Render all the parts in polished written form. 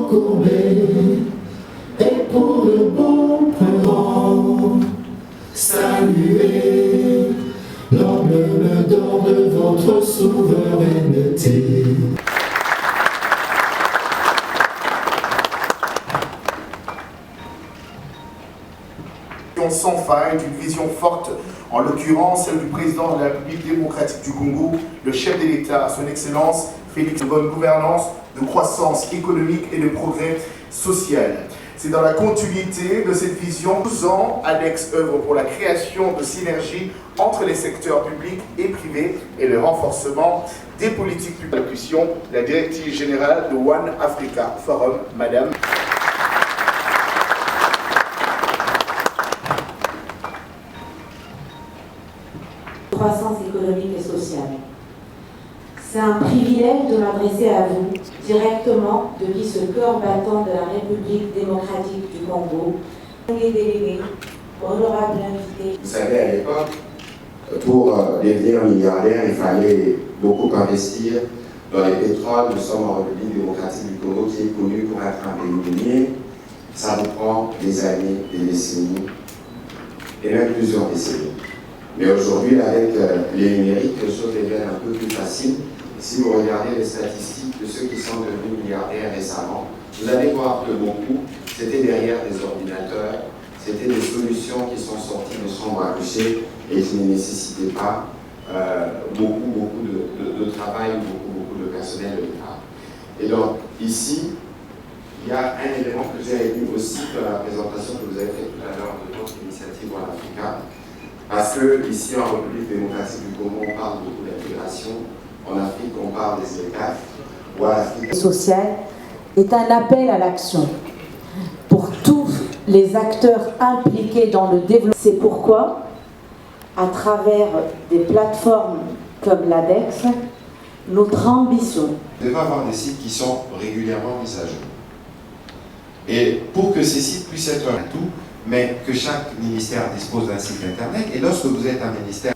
front courbé, et pour le bon plan, saluez l'emblème d'or de votre souveraineté. Sans faille, d'une vision forte, en l'occurrence celle du président de la République démocratique du Congo, le chef de l'État, son Excellence Félix, de bonne gouvernance, de croissance économique et de progrès social. C'est dans la continuité de cette vision, 12 ans, ADEX œuvre pour la création de synergies entre les secteurs publics et privés et le renforcement des politiques publiques. La directrice générale de One Africa Forum, Madame. Croissance économique et sociale. C'est un privilège de m'adresser à vous directement depuis ce cœur battant de la République démocratique du Congo. Les délégués, honorables invités. Vous savez, à l'époque, pour devenir milliardaire, il fallait beaucoup investir dans les pétroles. Nous sommes en République démocratique du Congo qui est connue pour être un pays minier. Ça vous prend des années, des décennies, et même plusieurs décennies. Mais aujourd'hui, avec les numériques, les choses deviennent un peu plus faciles. Si vous regardez les statistiques de ceux qui sont devenus milliardaires récemment, vous allez voir que beaucoup, c'était derrière des ordinateurs, c'était des solutions qui sont sorties de chambres à coucher et qui ne nécessitaient pas beaucoup de travail, beaucoup de personnel de l'État. Et donc, ici, il y a un élément que j'ai retenu aussi dans la présentation que vous avez faite tout à l'heure de votre initiative One Africa. Parce que ici en République démocratique du Congo, on parle beaucoup d'intégration. En Afrique, on parle des ECAF. Le social est un appel à l'action pour tous les acteurs impliqués dans le développement. C'est pourquoi, à travers des plateformes comme l'ADEX, notre ambition. Vous devez avoir des sites qui sont régulièrement mis à jour. Et pour que ces sites puissent être un tout, mais que chaque ministère dispose d'un site internet, et lorsque vous êtes un ministère,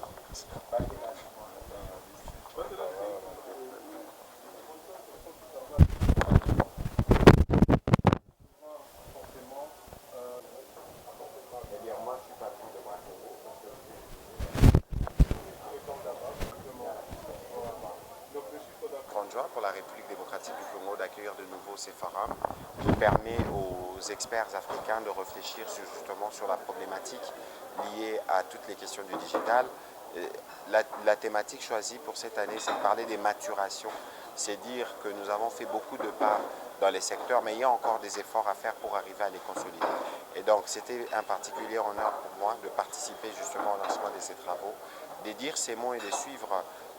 pour la République démocratique du Congo d'accueillir de nouveau ces forums qui permet aux experts africains de réfléchir justement sur la problématique liée à toutes les questions du digital. La thématique choisie pour cette année, c'est de parler des maturations. C'est dire que nous avons fait beaucoup de pas dans les secteurs, mais il y a encore des efforts à faire pour arriver à les consolider. Et donc, c'était un particulier honneur pour moi de participer justement au lancement de ces travaux, de dire ces mots et de suivre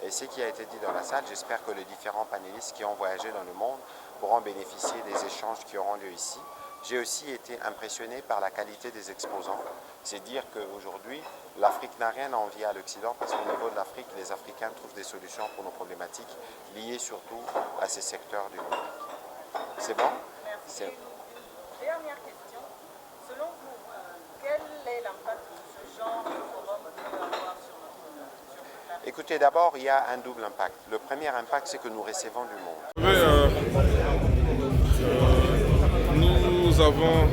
ce qui a été dit dans la salle. J'espère que les différents panélistes qui ont voyagé dans le monde pourront bénéficier des échanges qui auront lieu ici. J'ai aussi été impressionné par la qualité des exposants. C'est dire qu'aujourd'hui, l'Afrique n'a rien à envier à l'Occident parce qu'au niveau de l'Afrique, les Africains trouvent des solutions pour nos problématiques liées surtout à ces secteurs du numérique. C'est bon? Merci. Dernière question. Selon vous, quel est l'impact que ce genre de forum peut avoir sur notre... Écoutez, d'abord, il y a un double impact. Le premier impact, c'est que nous recevons du monde. Nous avons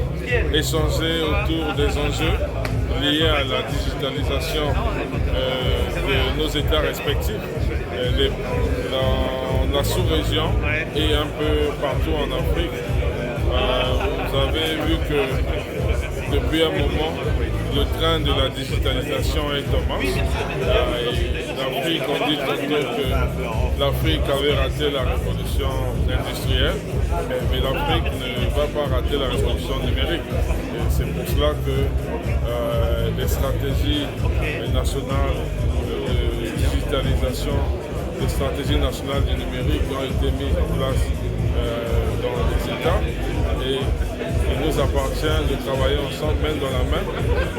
échangé autour des enjeux liés à la digitalisation de nos États respectifs, dans la sous-région et un peu partout en Afrique. Vous avez vu que depuis un moment, le train de la digitalisation est en marche. L'Afrique, on dit toujours que l'Afrique avait raté la révolution industrielle, mais l'Afrique ne va pas rater la révolution numérique. Et c'est pour cela que les stratégies nationales de digitalisation, les stratégies nationales du numérique ont été mises en place dans les États. Et il nous appartient de travailler ensemble, main dans la main,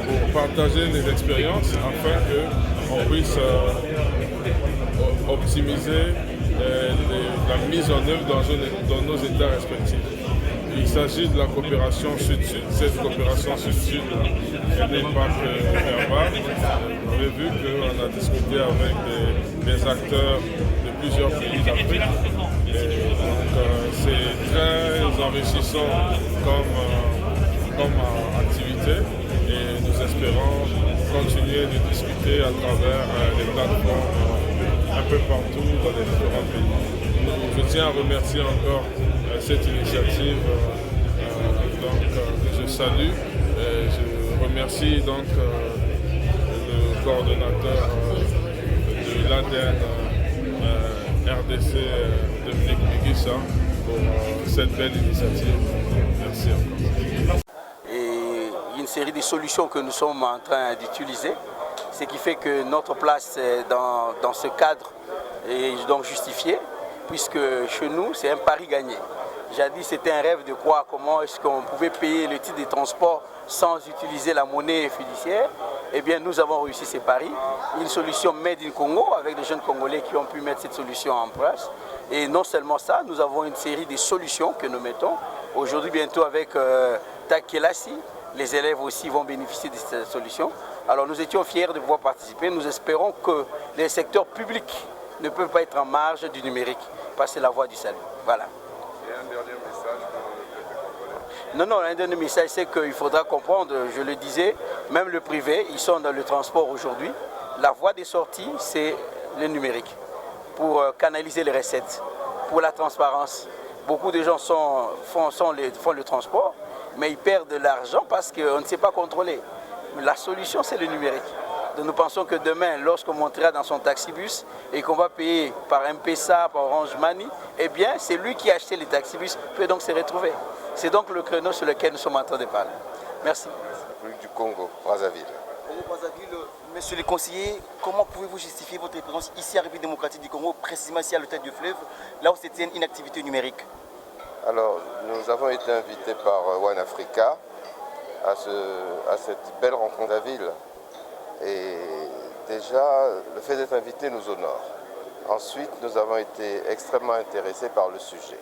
pour partager les expériences afin qu'on puisse optimiser la mise en œuvre dans nos États respectifs. Il s'agit de la coopération Sud-Sud. Cette coopération Sud-Sud, elle n'est pas que verbale. Vous avez vu qu'on a discuté avec des acteurs de plusieurs pays d'Afrique. Donc c'est très nous enrichissons comme activité et nous espérons continuer de discuter à travers les plateformes un peu partout dans les différents pays. Je tiens à remercier encore cette initiative que je salue. Et je remercie donc le coordonnateur de l'ADN RDC, Dominique Miguissa, pour cette belle initiative. Merci encore. Et il y a une série de solutions que nous sommes en train d'utiliser, ce qui fait que notre place dans ce cadre est donc justifiée, puisque chez nous, c'est un pari gagné. Jadis, c'était un rêve de croire comment est-ce qu'on pouvait payer le titre de transport sans utiliser la monnaie fiduciaire. Eh bien, nous avons réussi ces paris. Une solution made in Congo avec des jeunes Congolais qui ont pu mettre cette solution en place. Et non seulement ça, nous avons une série de solutions que nous mettons. Aujourd'hui, bientôt avec Takelasi, les élèves aussi vont bénéficier de cette solution. Alors nous étions fiers de pouvoir participer. Nous espérons que les secteurs publics ne peuvent pas être en marge du numérique, passer la voie du salut. Voilà. Et un dernier message pour le peuple congolais? Non, un dernier message, c'est qu'il faudra comprendre, je le disais, même le privé, ils sont dans le transport aujourd'hui. La voie des sorties, c'est le numérique, pour canaliser les recettes, pour la transparence. Beaucoup de gens font le transport, mais ils perdent de l'argent parce qu'on ne sait pas contrôler. La solution, c'est le numérique. Donc nous pensons que demain, lorsqu'on montera dans son taxibus et qu'on va payer par M-Pesa, par Orange Money, eh bien, c'est lui qui a acheté les taxibus peut donc se retrouver. C'est donc le créneau sur lequel nous sommes en train de parler. Merci. République du Congo, Brazzaville. Monsieur le conseiller, comment pouvez-vous justifier votre présence ici à la République démocratique du Congo, précisément ici à l'hôtel du Fleuve, là où c'était une activité numérique? Alors, nous avons été invités par One Africa à cette belle rencontre à ville. Et déjà, le fait d'être invité nous honore. Ensuite, nous avons été extrêmement intéressés par le sujet.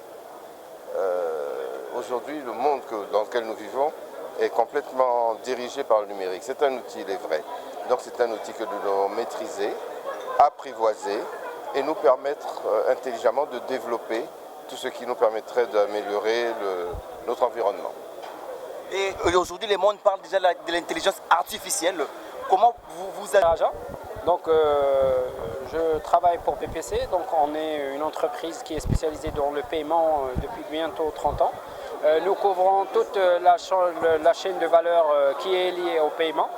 Aujourd'hui, le monde dans lequel nous vivons est complètement dirigé par le numérique. C'est un outil, il est vrai. Donc c'est un outil que nous devons maîtriser, apprivoiser et nous permettre intelligemment de développer tout ce qui nous permettrait d'améliorer notre environnement. Et aujourd'hui, le monde parle déjà de l'intelligence artificielle. Comment vous avez... Donc, je travaille pour PPC, donc on est une entreprise qui est spécialisée dans le paiement depuis bientôt 30 ans. Nous couvrons toute la chaîne de valeur qui est liée au paiement,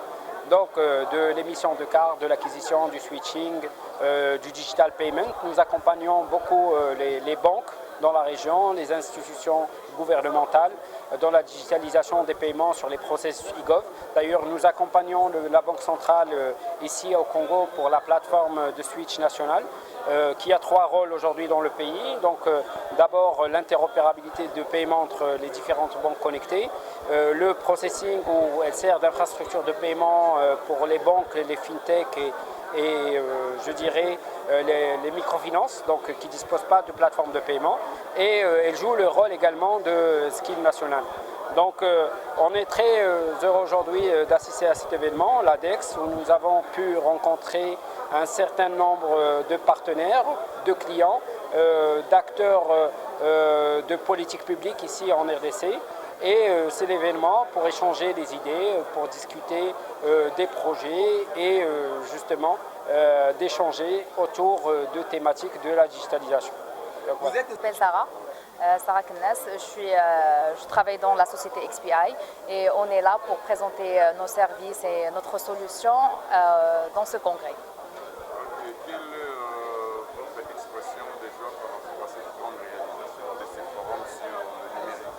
donc de l'émission de cartes, de l'acquisition, du switching, du digital payment. Nous accompagnons beaucoup les banques dans la région, les institutions gouvernementales, dans la digitalisation des paiements sur les processus e-gov. D'ailleurs, nous accompagnons la Banque centrale ici au Congo pour la plateforme de Switch nationale, qui a 3 rôles aujourd'hui dans le pays. Donc, d'abord, l'interopérabilité de paiement entre les différentes banques connectées, le processing où elle sert d'infrastructure de paiement pour les banques, les fintech et je dirais les microfinances, donc qui ne disposent pas de plateforme de paiement, et elle joue le rôle également de skill national. Donc on est très heureux aujourd'hui d'assister à cet événement, l'ADEX, où nous avons pu rencontrer un certain nombre de partenaires, de clients, d'acteurs de politique publique ici en RDC. Et c'est l'événement pour échanger des idées, pour discuter des projets et justement d'échanger autour de thématiques de la digitalisation. Je m'appelle Sarah Knes, je travaille dans la société XPI et on est là pour présenter nos services et notre solution dans ce congrès. Quelle est votre expression déjà par rapport à cette grande réalisation de ces forums sur le numérique?